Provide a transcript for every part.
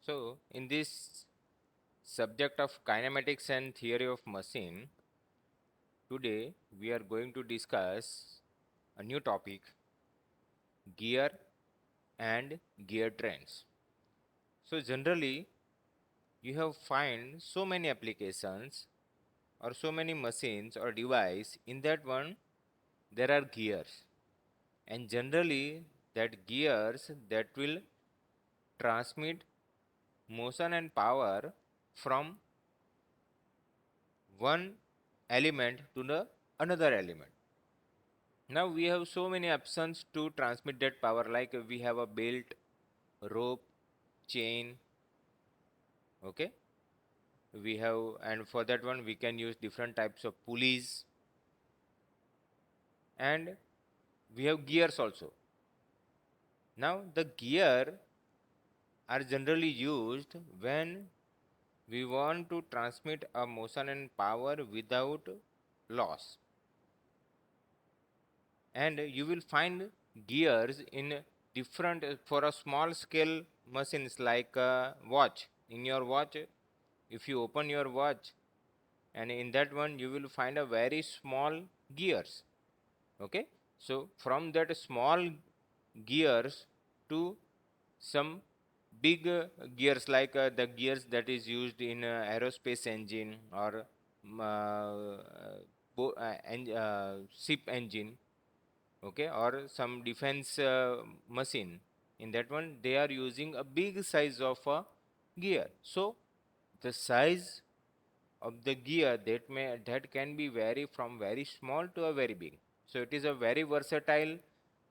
So, in this subject of kinematics and theory of machine, today we are going to discuss a new topic, gear and gear trends. So, generally, you have find so many applications or so many machines or device. In that one there are gears, and generally that gears that will transmit motion and power from one element to the another element. Now we have so many options to transmit that power, like we have a belt, rope, chain. Okay, we have, and for that one we can use different types of pulleys, and we have gears also. Now the gear are generally used when we want to transmit a motion and power without loss. And you will find gears in different, for a small scale machines, like a watch. In your watch, if you open your watch, and in that one you will find a very small gears. Okay, so from that small gears to some big gears, like the gears that is used in aerospace engine, or ship engine. Okay, or some defense machine. In that one they are using a big size of a gear. So the size of the gear that can be vary from very small to a very big. So it is a very versatile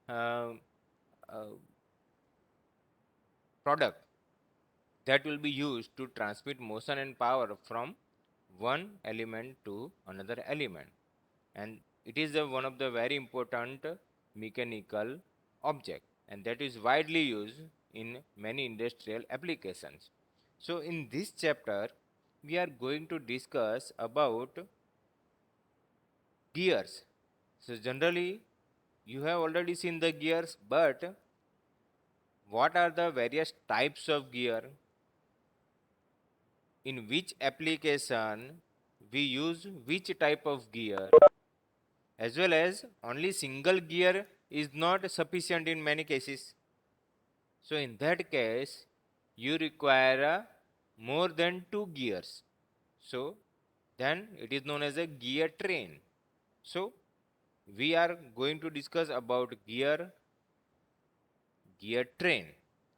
uh, uh, product that will be used to transmit motion and power from one element to another element. And it is one of the very important mechanical object, and that is widely used in many industrial applications. So in this chapter we are going to discuss about gears. So generally you have already seen the gears, but what are the various types of gear, in which application we use which type of gear, as well as only single gear is not sufficient in many cases. So in that case you require more than two gears. So then it is known as a gear train. So we are going to discuss about gear train,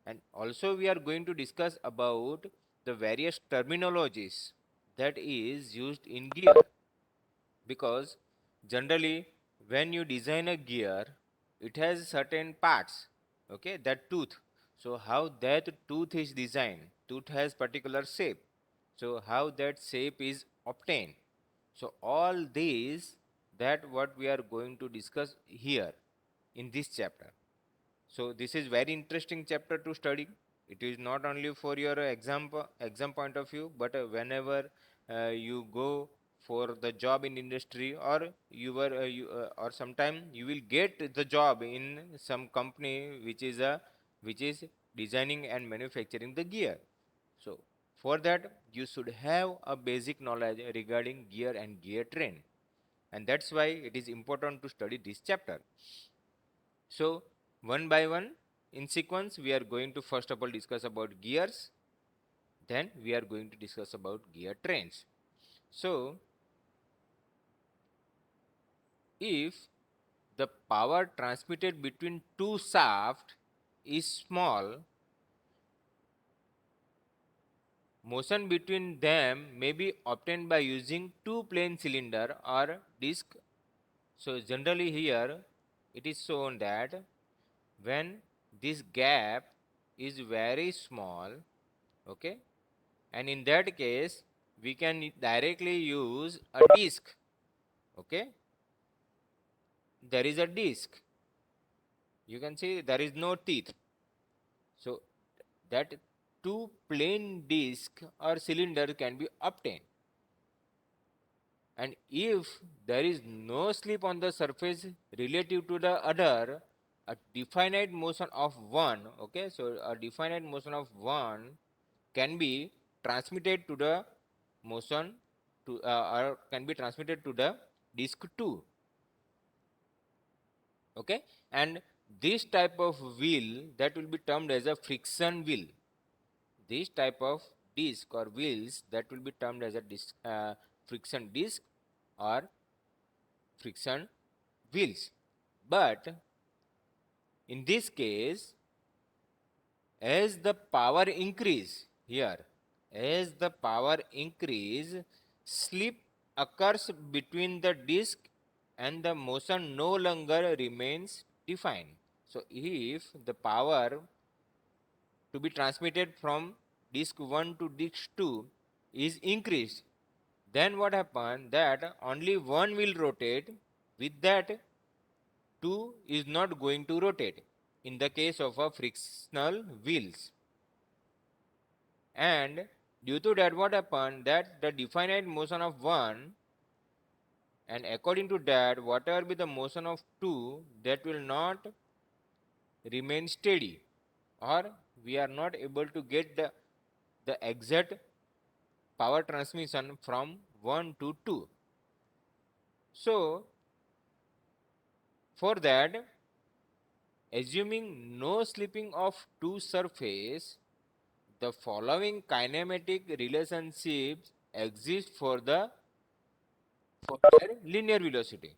and also we are going to discuss about the various terminologies that is used in gear, because generally when you design a gear it has certain parts. Okay, that tooth, so how that tooth is designed, tooth has particular shape, so how that shape is obtained. So all these, that what we are going to discuss here in this chapter. So this is very interesting chapter to study. It is not only for your exam point of view, but whenever you go for the job in industry, or or sometime you will get the job in some company which is designing and manufacturing the gear. So for that you should have a basic knowledge regarding gear and gear train, and that's why it is important to study this chapter. So one by one, in sequence, we are going to first of all discuss about gears, then we are going to discuss about gear trains. So if the power transmitted between two shafts is small, motion between them may be obtained by using two plane cylinder or disc. So generally here it is shown that when this gap is very small, okay, and in that case we can directly use a disc. Okay, there is a disc, you can see there is no teeth. So that two plain disc or cylinder can be obtained, and if there is no slip on the surface relative to the other, a definite motion of one, okay, so a definite motion of one can be transmitted to the motion to or can be transmitted to the disk 2. Okay, and this type of wheel that will be termed as a friction wheel. This type of disc or wheels that will be termed as a friction disc or friction wheels. But in this case, as the power increase here, as the power increase, slip occurs between the disc and the motion no longer remains defined. So if the power to be transmitted from disk 1 to disk 2 is increased, then what happens that only one will rotate, with that 2 is not going to rotate in the case of a frictional wheels. And due to that, what happened that the definite motion of 1, and according to that, whatever be the motion of 2, that will not remain steady, or we are not able to get the exact power transmission from 1 to 2. So for that, assuming no slipping of two surface, the following kinematic relationships exist for their linear velocity.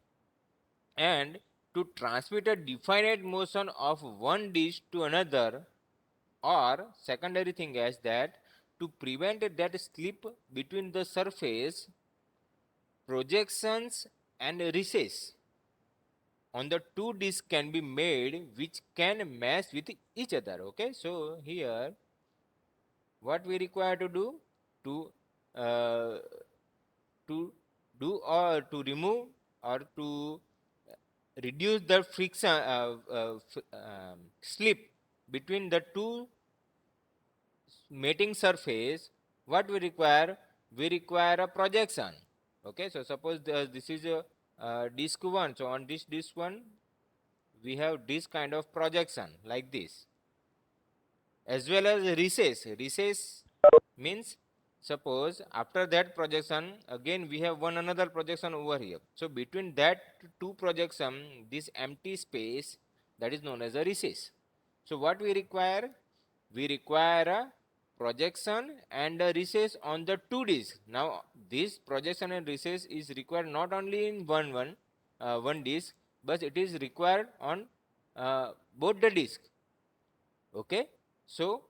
And to transmit a definite motion of one disk to another, or secondary thing is that to prevent that slip between the surface, projections and recess on the two disks can be made which can match with each other. Okay, so here what we require to do to uh, to do or to remove or to reduce the friction slip between the two mating surface, what we require a projection. Okay, so suppose this is a disk 1, so on this disk 1 we have this kind of projection like this, as well as recess. Recess means suppose after that projection again we have one another projection over here. So between that two projection, this empty space, that is known as a recess. So what we require? We require a projection and a recess on the two discs. Now this projection and recess is required not only in one disc, but it is required on both the discs. Okay, so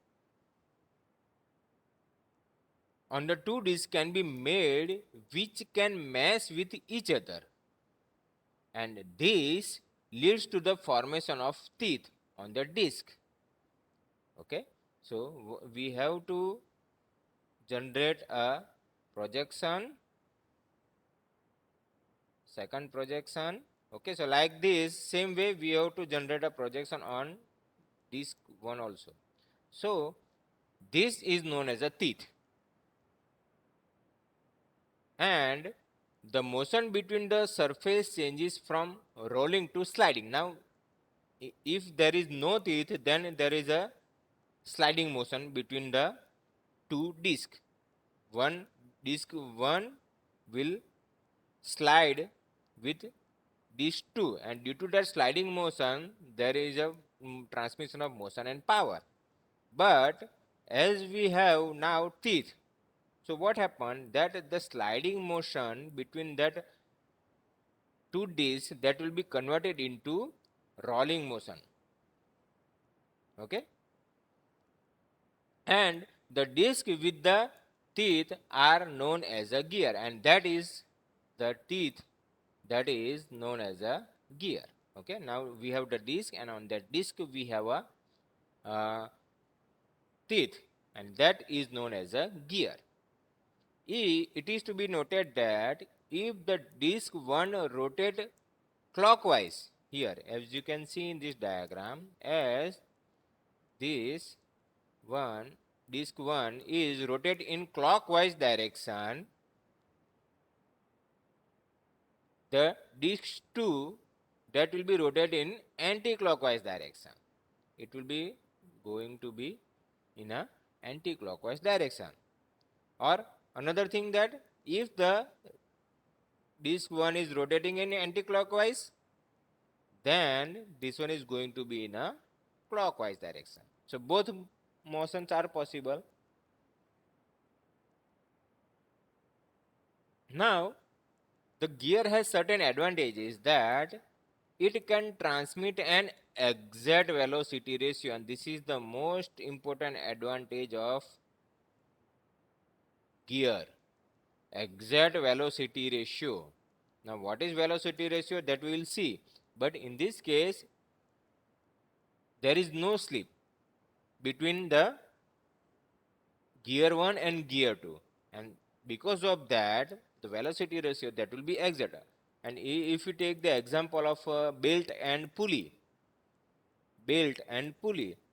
on the two discs can be made which can mesh with each other, and this leads to the formation of teeth on the disc. Okay, so we have to generate a projection, second projection. Okay, so like this same way we have to generate a projection on disc 1 also. So this is known as a teeth, and the motion between the surface changes from rolling to sliding. Now if there is no teeth, then there is a sliding motion between the two discs. One disc 1 will slide with disc 2, and due to that sliding motion there is a transmission of motion and power. But as we have now teeth, so what happened that the sliding motion between that two discs, that will be converted into rolling motion. Okay, and the disc with the teeth are known as a gear, and that is the teeth that is known as a gear. Okay, now we have the disc, and on that disc we have a teeth, and that is known as a gear. It is to be noted that if the disc 1 rotate clockwise, here as you can see in this diagram, as this one disc 1 is rotate in clockwise direction, the disc 2 that will be rotated in anti-clockwise direction. It will be going to be in a anti-clockwise direction. Or another thing, that if the this one is rotating in anti-clockwise, then this one is going to be in a clockwise direction. So both motions are possible. Now the gear has certain advantages, that it can transmit an exact velocity ratio, and this is the most important advantage of gear, exact velocity ratio. Now what is velocity ratio, that we will see, but in this case there is no slip between the gear 1 and gear 2, and because of that the velocity ratio, that will be exact. And if you take the example of belt and pulley,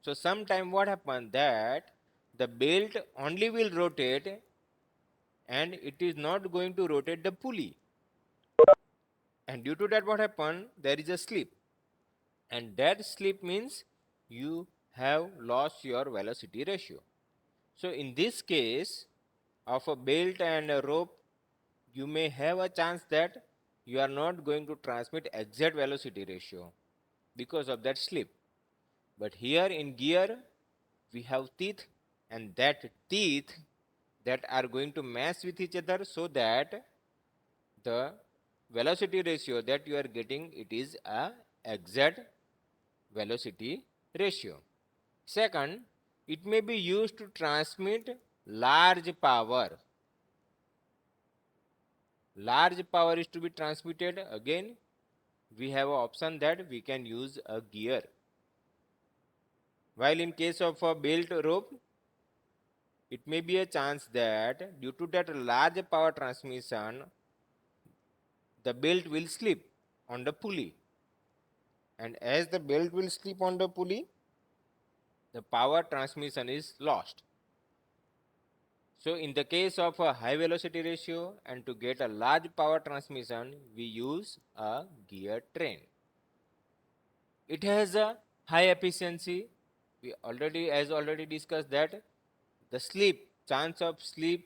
so sometime what happens, that the belt only will rotate and it is not going to rotate the pulley, and due to that what happened, there is a slip, and that slip means you have lost your velocity ratio. So in this case of a belt and a rope, you may have a chance that you are not going to transmit exact velocity ratio because of that slip. But here in gear, we have teeth, and that teeth that are going to mess with each other, so that the velocity ratio that you are getting, it is a exact velocity ratio. Second, it may be used to transmit large power. Large power is to be transmitted. Again, we have an option that we can use a gear. While in case of a belt rope, it may be a chance that due to that large power transmission, the belt will slip on the pulley. And as the belt will slip on the pulley, the power transmission is lost. So in the case of a high velocity ratio and to get a large power transmission, we use a gear train. It has a high efficiency. We already discussed that the chance of slip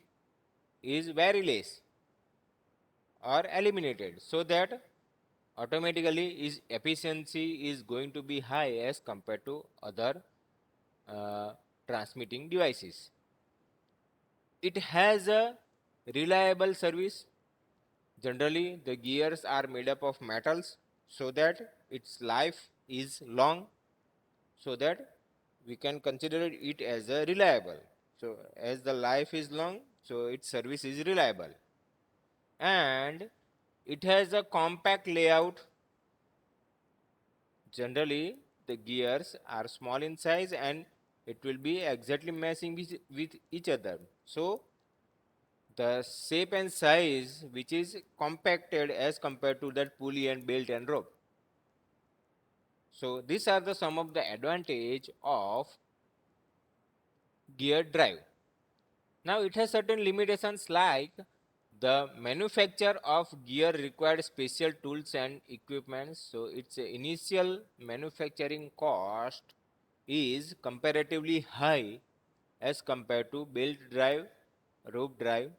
is very less or eliminated, so that automatically its efficiency is going to be high as compared to other uh, transmitting devices. It has a reliable service. Generally, the gears are made up of metals, so that its life is long, so that we can consider it as a reliable. So as the life is long, so its service is reliable. And it has a compact layout. Generally, the gears are small in size and it will be exactly matching with each other. So the shape and size which is compacted as compared to that pulley and belt and rope. So these are the some of the advantage of gear drive. Now it has certain limitations, like the manufacture of gear required special tools and equipment. So its initial manufacturing cost is comparatively high as compared to belt drive, rope drive,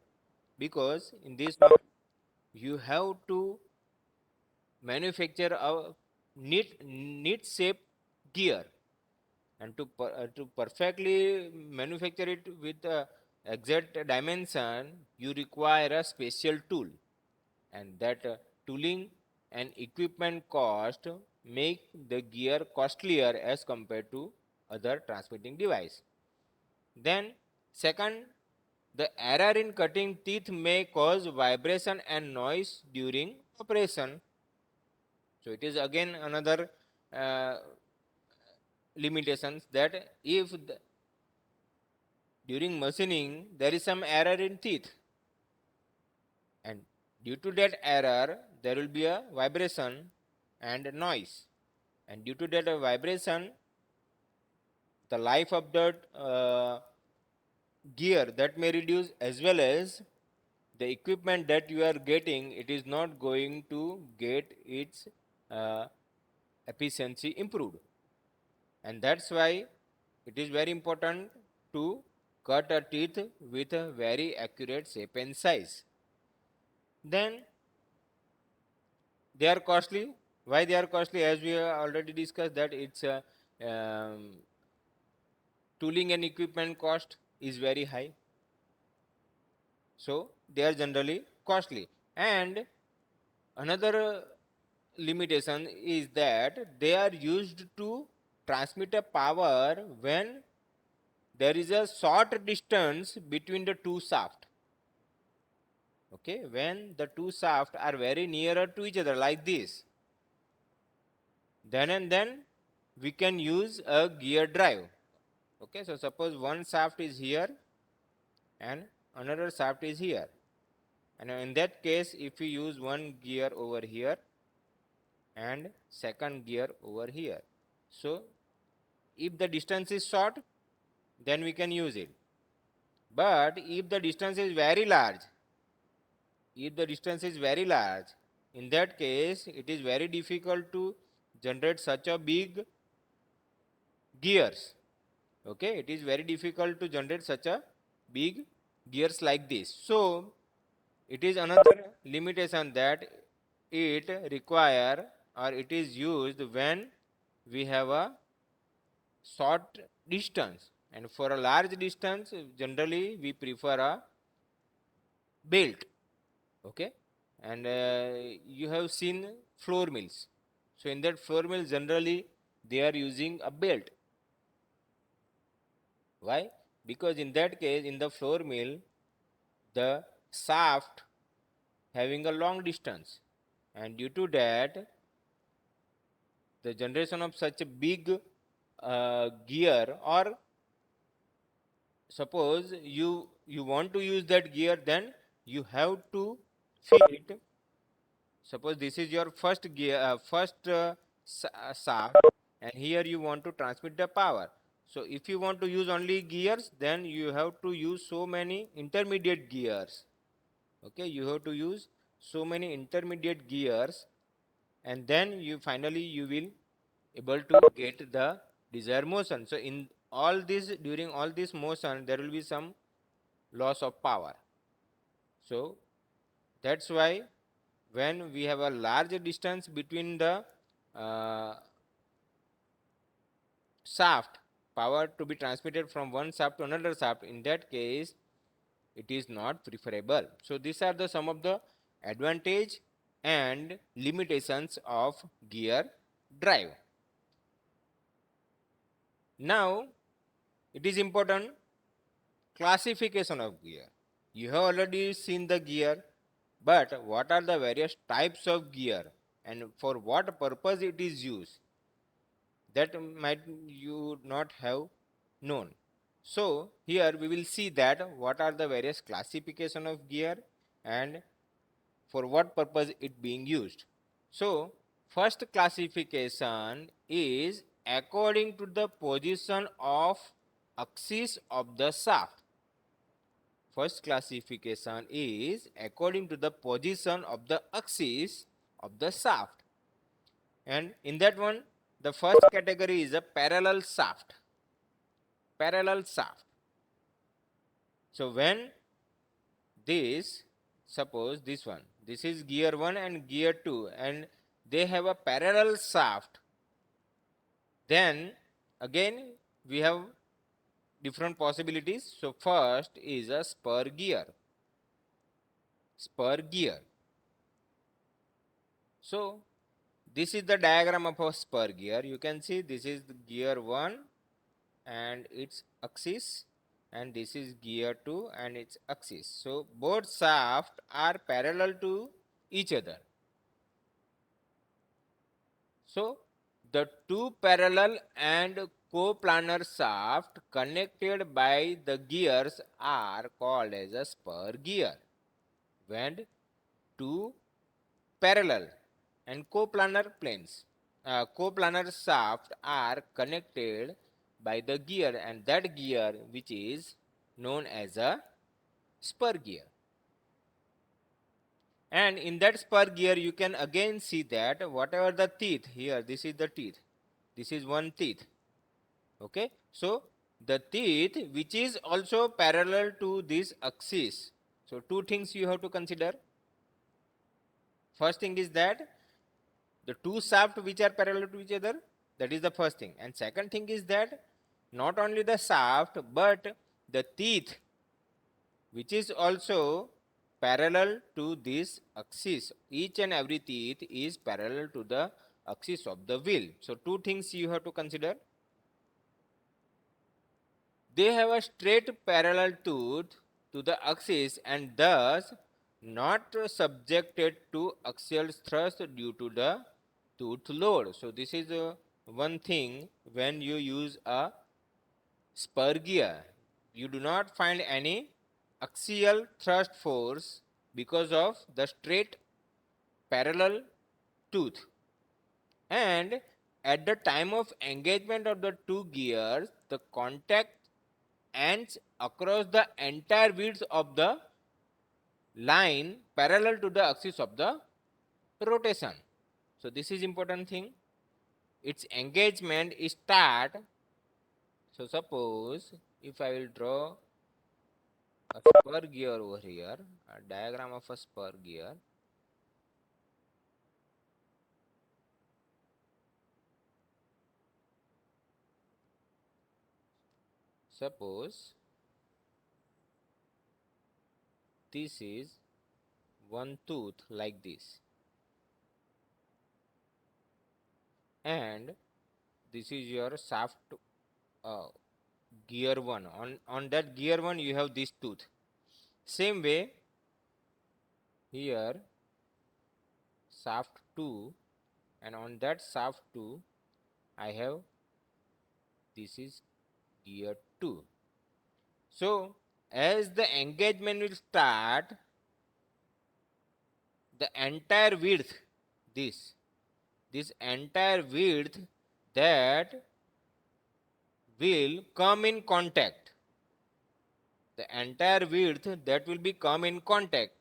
because in this one you have to manufacture a neat shape gear, and to perfectly manufacture it with exact dimension, you require a special tool, and that tooling and equipment cost make the gear costlier as compared to other transmitting device. Then second, the error in cutting teeth may cause vibration and noise during operation. So it is again another uh, limitations, that if during machining there is some error in teeth, and due to that error there will be a vibration and noise, and due to that vibration, the life of that gear that may reduce, as well as the equipment that you are getting, it is not going to get its uh, efficiency improved. And that's why it is very important to cut a teeth with a very accurate shape and size. Then they are costly. Why they are costly? As we have already discussed that it's tooling and equipment cost is very high. So they are generally costly. And another limitation is that they are used to transmit a power when there is a short distance between the two shafts. Okay, when the two shafts are very nearer to each other like this, then and then we can use a gear drive. Okay, so suppose one shaft is here and another shaft is here, and in that case if we use one gear over here and second gear over here, so if the distance is short then we can use it, but if the distance is very large, in that case it is very difficult to generate such a big gears. Okay, it is very difficult to generate such a big gears like this. So it is another limitation that it require or it is used when we have a short distance, and for a large distance generally we prefer a belt. Okay, and you have seen floor mills, so in that floor mill generally they are using a belt. Why? Because in that case in the floor mill the shaft having a long distance, and due to that the generation of such a big gear, or suppose you want to use that gear, then you have to fit, suppose this is your first gear, shaft, and here you want to transmit the power. So if you want to use only gears, then you have to use so many intermediate gears. Okay, you have to use so many intermediate gears, and then you finally you will able to get the desired motion. So in all this, during all this motion there will be some loss of power. So that's why when we have a large distance between the uh, shaft, power to be transmitted from one shaft to another shaft, in that case it is not preferable. So these are the some of the advantage and limitations of gear drive. Now it is important classification of gear. You have already seen the gear, but what are the various types of gear and for what purpose it is used? That might you not have known. So here we will see that what are the various classification of gear and for what purpose it being used. So first classification is according to the position of axis of the shaft. First classification is according to the position of the axis of the shaft, and in that one the first category is a parallel shaft. Parallel shaft. So when this, suppose this is gear 1 and gear 2 and they have a parallel shaft, then again we have different possibilities. So first is a spur gear. Spur gear. So this is the diagram of a spur gear. You can see this is the gear 1 and its axis, and this is gear 2 and its axis. So both shafts are parallel to each other. So the two parallel and coplanar shaft connected by the gears are called as a spur gear. When two parallel and coplanar shaft are connected by the gear, and that gear which is known as a spur gear. And in that spur gear you can again see that whatever the teeth here, this is the teeth, this is one teeth. Okay, so the teeth which is also parallel to this axis. So two things you have to consider. First thing is that the two shafts which are parallel to each other, that is the first thing. And second thing is that not only the shaft but the teeth which is also parallel to this axis. Each and every teeth is parallel to the axis of the wheel. So two things you have to consider. They have a straight parallel tooth to the axis and thus not subjected to axial thrust due to the tooth load. So this is one thing when you use a spur gear. You do not find any axial thrust force because of the straight parallel tooth. And at the time of engagement of the two gears, the contact ends across the entire width of the line parallel to the axis of the rotation. So this is important thing. Its engagement is start. So suppose if I will draw a spur gear over here, a diagram of a spur gear. Suppose this is one tooth like this, and this is your shaft uh, gear 1. On that gear 1 you have this tooth. Same way here shaft 2, and on that shaft 2 I have this is gear 2. So as the engagement will start, the entire width, this entire width that will come in contact, the entire width that will be come in contact,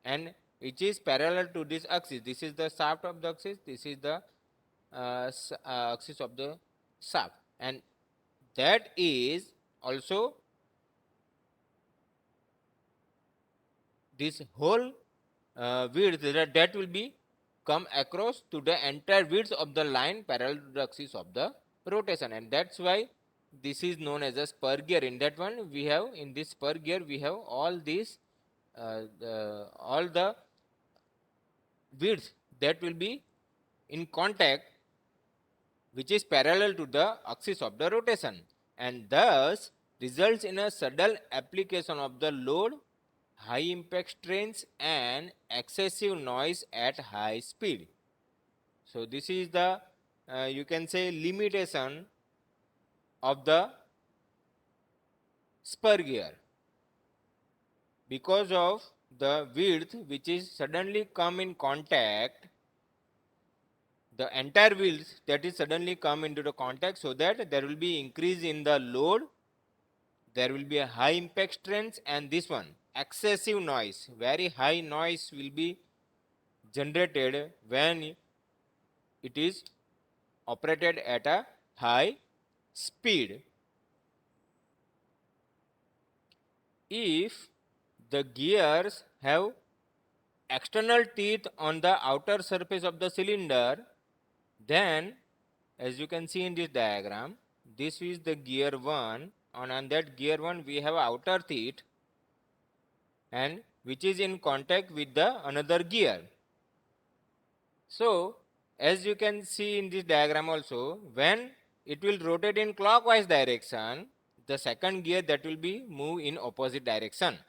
and which is parallel to this axis. This is the shaft of the axis, this is the axis of the shaft, and that is also this whole width that will be come across to the entire width of the line parallel to the axis of the rotation, and that's why this is known as a spur gear. In that one we have, in this spur gear we have all these all the width that will be in contact which is parallel to the axis of the rotation, and thus results in a sudden application of the load, high impact strains and excessive noise at high speed. So this is the you can say limitation of the spur gear. Because of the width which is suddenly come in contact, the entire wheels that is suddenly come into the contact, so that there will be increase in the load, there will be a high impact strength, and this one excessive noise, very high noise will be generated when it is operated at a high speed. If the gears have external teeth on the outer surface of the cylinder, then as you can see in this diagram, this is the gear 1, and on that gear 1 we have outer teeth, and which is in contact with the another gear. So as you can see in this diagram also, when it will rotate in clockwise direction, the second gear that will be move in opposite direction.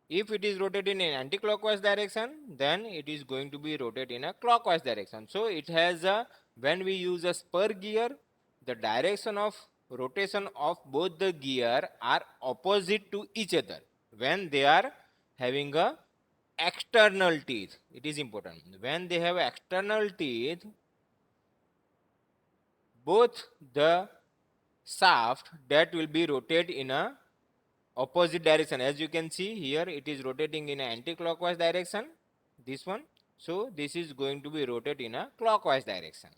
If it is rotated in anti-clockwise direction, then it is going to be rotated in a clockwise direction. So it has a, when we use a spur gear, the direction of rotation of both the gear are opposite to each other when they are having a external teeth. It is important. When they have external teeth, both the shaft that will be rotated in a opposite direction. As you can see here, it is rotating in an anti-clockwise direction, this one. So this is going to be rotated in a clockwise direction.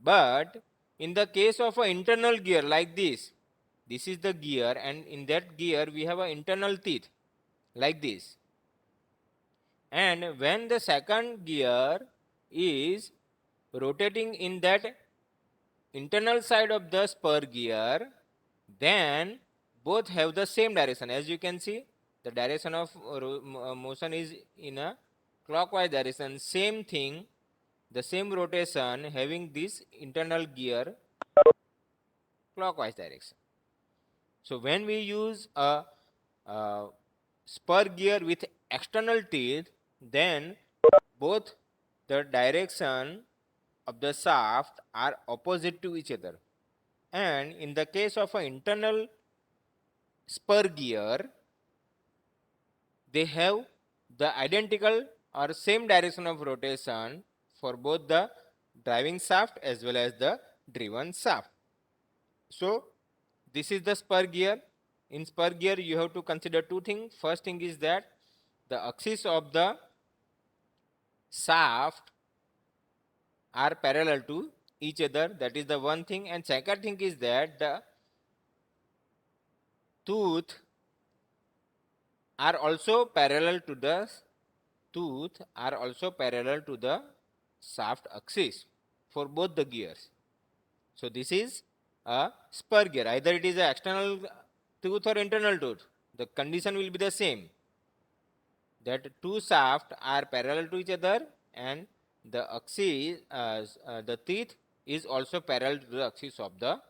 But in the case of an internal gear like this is the gear, and in that gear we have an internal teeth like this. And when the second gear is rotating in that internal side of the spur gear, then both have the same direction. As you can see, the direction of motion is in a clockwise direction. Same thing, the same rotation having this internal gear clockwise direction. So when we use a spur gear with external teeth, then both the direction of the shaft are opposite to each other. And in the case of an internal spur gear, they have the identical or same direction of rotation for both the driving shaft as well as the driven shaft. So this is the spur gear. In spur gear, you have to consider two things. First thing is that the axis of the shaft are parallel to each other. That is the one thing. And second thing is that the tooth are also parallel to the shaft axis for both the gears. So this is a spur gear. Either it is an external tooth or internal tooth. The condition will be the same. That two shafts are parallel to each other, and the axis, the teeth is also parallel to the axis of the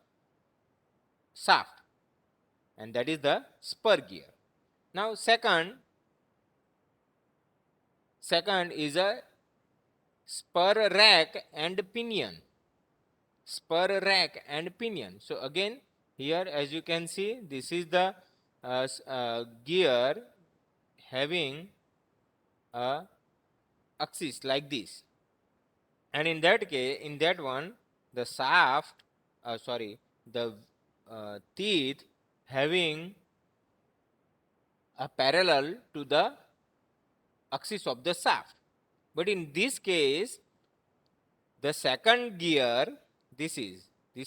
shaft, and that is the spur gear. Now second is a spur rack and pinion. Spur rack and pinion. So again, here as you can see, this is the gear having a axis like this, and in that case, in that one, the shaft, the teeth having a parallel to the axis of the shaft. But in this case, the second gear, this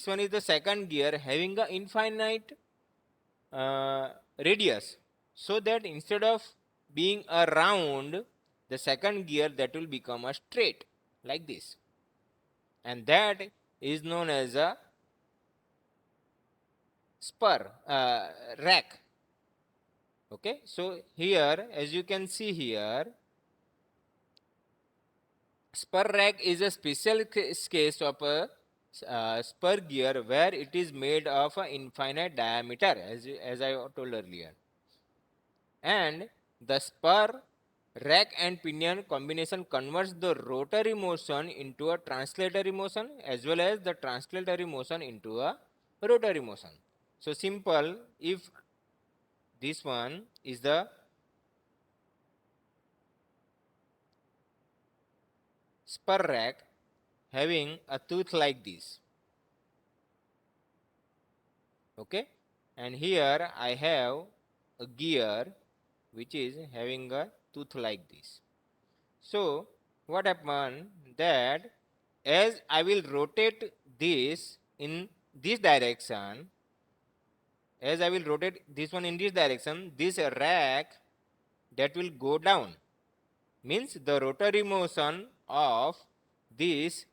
one is the second gear having a infinite radius, so that instead of being a round, the second gear that will become a straight like this, and that is known as a spur rack. Okay, so here as you can see here, spur rack is a special case of a spur gear where it is made of an infinite diameter, as I told earlier. And the spur rack and pinion combination converts the rotary motion into a translatory motion as well as the translatory motion into a rotary motion. So simple, if this one is the spur rack having a tooth like this, okay, and here I have a gear which is having a tooth like this. So what happened that as I will rotate this in this direction, as I will rotate this one in this direction, this rack that will go down, means the rotary motion of this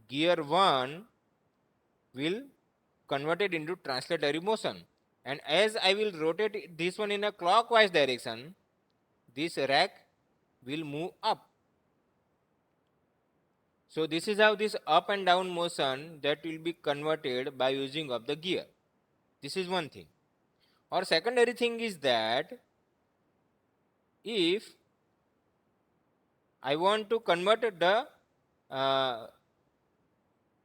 gear 1 will convert it into translatory motion, and as I will rotate this one in a clockwise direction, this rack will move up. So this is how this up and down motion that will be converted by using of the gear. This is one thing. Or secondary thing is that if I want to convert the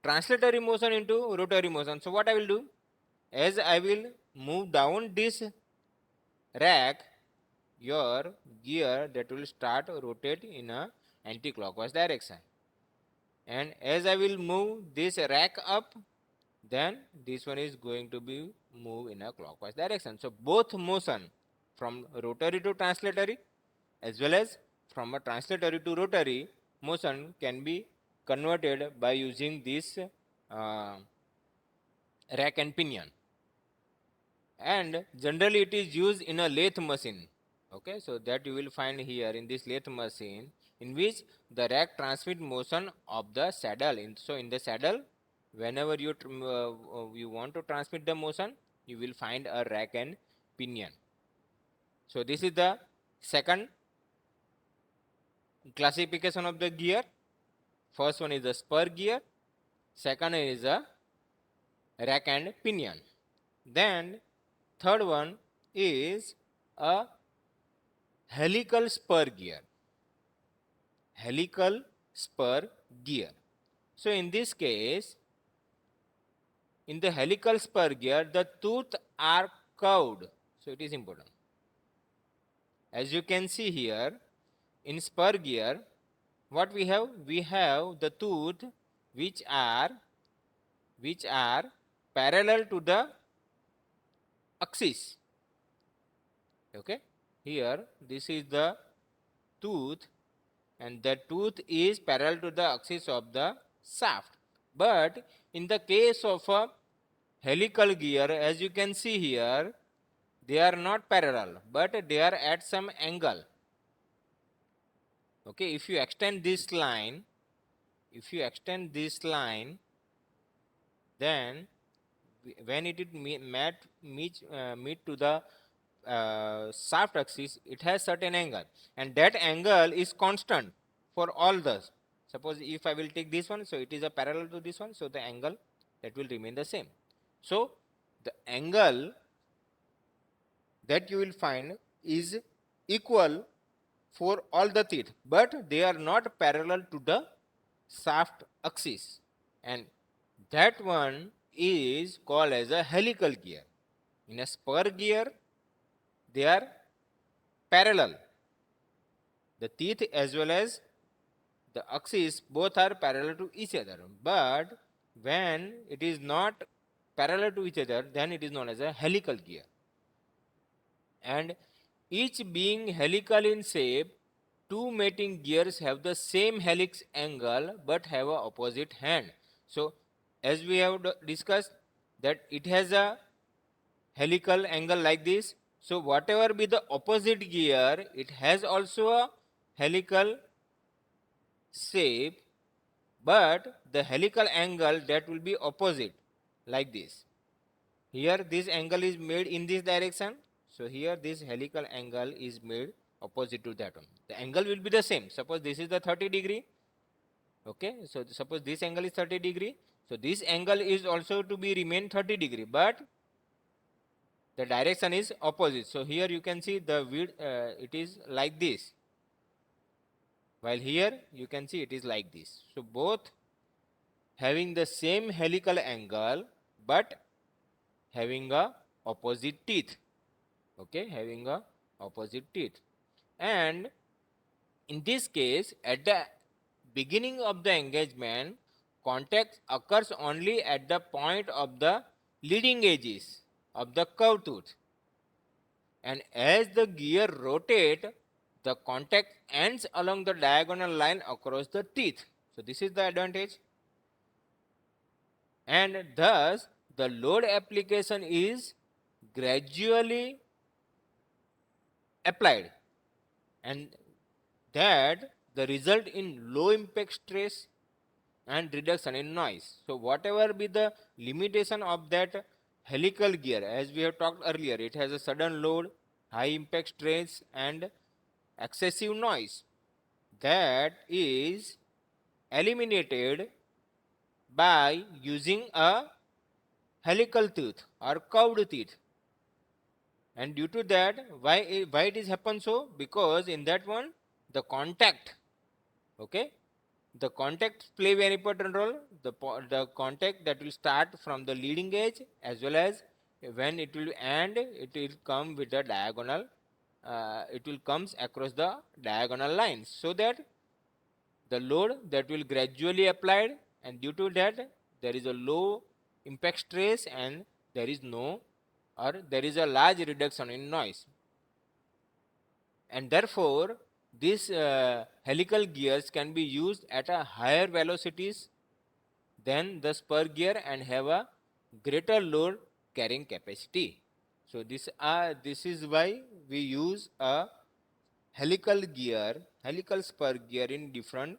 translatory motion into rotary motion, so what I will do? As I will move down this rack, your gear that will start rotate in a anti-clockwise direction, and as I will move this rack up, then this one is going to be move in a clockwise direction. So both motion from rotary to translatory as well as from a translatory to rotary motion can be converted by using this uh, rack and pinion, and generally it is used in a lathe machine. Okay, so that you will find here in this lathe machine, in which the rack transmit motion of the saddle. So in the saddle, whenever you want to transmit the motion, you will find a rack and pinion. So this is the second classification of the gear. First one is the spur gear, second is a rack and pinion. Then third one is a helical spur gear. Helical spur gear. So in this case, in the helical spur gear, the tooth are curved. So it is important. As you can see here, in spur gear, what we have? We have the tooth which are parallel to the axis. Okay, here this is the tooth, and the tooth is parallel to the axis of the shaft. But in the case of a helical gear, as you can see here, they are not parallel, but they are at some angle. Okay, if you extend this line, then when it is meet to the shaft axis, it has certain angle, and that angle is constant for all the. Suppose if I will take this one, so it is a parallel to this one, so the angle that will remain the same. So the angle that you will find is equal for all the teeth, but they are not parallel to the shaft axis, and that one is called as a helical gear. In a spur gear, they are parallel. The teeth as well as the axis both are parallel to each other. But when it is not parallel to each other, then it is known as a helical gear. And each being helical in shape, two mating gears have the same helix angle but have a opposite hand. So as we have discussed, that it has a helical angle like this. So whatever be the opposite gear, it has also a helical shape, but the helical angle that will be opposite like this. Here this angle is made in this direction, so here this helical angle is made opposite to that one. The angle will be the same. Suppose this is the 30 degree. Okay, so suppose this angle is 30 degree, so this angle is also to be remain 30 degree, but the direction is opposite. So here you can see the width, it is like this, while here you can see it is like this. So both having the same helical angle but having a opposite teeth. Okay, having a opposite teeth. And in this case, at the beginning of the engagement, contact occurs only at the point of the leading edges of the curved tooth, and as the gear rotate, the contact ends along the diagonal line across the teeth. So this is the advantage, and thus the load application is gradually applied, and that the result in low impact stress and reduction in noise. So whatever be the limitation of that helical gear, as we have talked earlier, it has a sudden load, high impact stress and excessive noise, that is eliminated by using a helical tooth or curved teeth. And due to that, why it is happen so? Because in that one, the contact, okay, the contact play very important role. The contact that will start from the leading edge, as well as when it will end, it will come with the diagonal, it will comes across the diagonal lines, so that the load that will gradually applied, and due to that there is a low impact stress, and there is no, or there is a large reduction in noise. And therefore these helical gears can be used at a higher velocities than the spur gear and have a greater load carrying capacity. So this is why we use a helical spur gear in different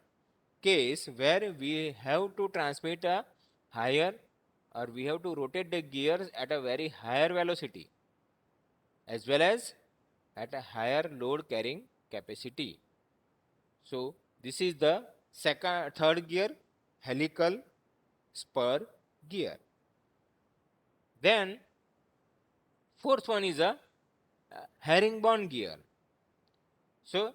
case where we have to transmit a higher, or we have to rotate the gears at a very higher velocity as well as at a higher load carrying capacity. So this is the third gear, helical spur gear. Then fourth one is a herringbone gear. So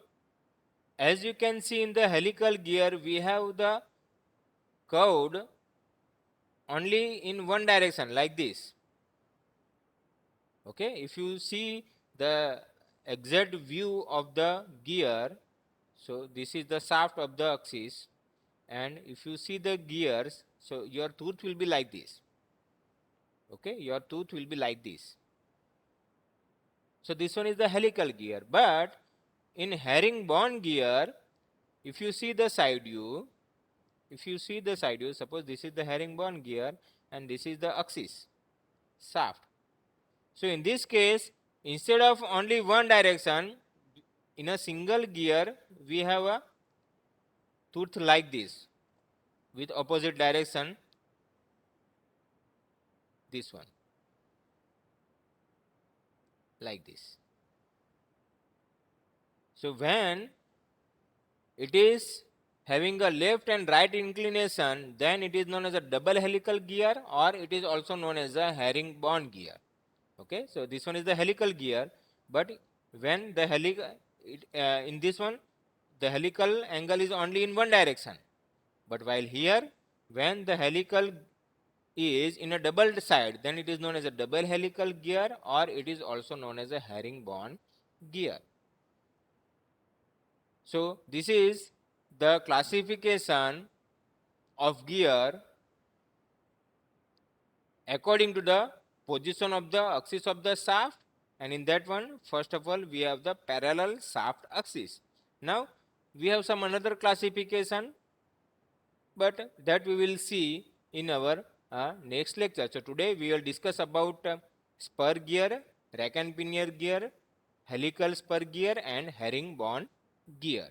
as you can see in the helical gear, we have the curved only in one direction like this. Okay, if you see the exact view of the gear, so this is the shaft of the axis, and if you see the gears, so your tooth will be like this. Okay, your tooth will be like this. So this one is the helical gear, but in herringbone gear, if you see the side view, suppose this is the herringbone gear and this is the axis shaft. So in this case, instead of only one direction, in a single gear, we have a tooth like this with opposite direction, this one, like this. So when it is having a left and right inclination, then it is known as a double helical gear, or it is also known as a herringbone gear. Okay, so this one is the helical gear, but when the in this one, the helical angle is only in one direction. But while here, when the helical is in a double side, then it is known as a double helical gear, or it is also known as a herringbone gear. So this is the classification of gear according to the position of the axis of the shaft, and in that one, first of all, we have the parallel shaft axis. Now we have some another classification, but that we will see in our next lecture. So today we will discuss about spur gear, rack and pinion gear, helical spur gear, and herringbone gear.